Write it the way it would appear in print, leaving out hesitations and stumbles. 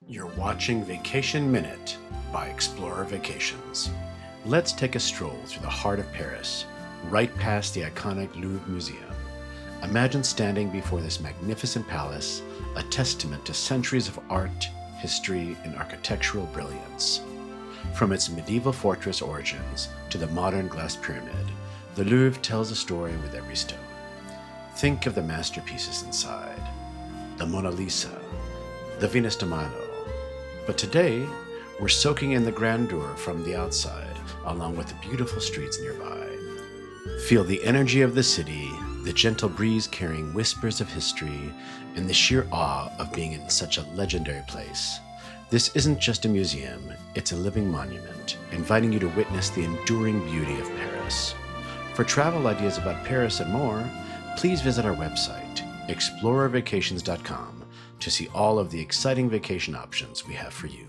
You're watching Vacation Minute by ExplorerVacations. Let's take a stroll through the heart of Paris, right past the iconic Louvre Museum. Imagine standing before this magnificent palace, a testament to centuries of art, history, and architectural brilliance. From its medieval fortress origins to the modern glass pyramid, the Louvre tells a story with every stone. Think of the masterpieces inside, the Mona Lisa, the Venus de Milo. But today, we're soaking in the grandeur from the outside, along with the beautiful streets nearby. Feel the energy of the city, the gentle breeze carrying whispers of history, and the sheer awe of being in such a legendary place. This isn't just a museum, it's a living monument, inviting you to witness the enduring beauty of Paris. For travel ideas about Paris and more, please visit our website, ExplorerVacations.com, to see all of the exciting vacation options we have for you.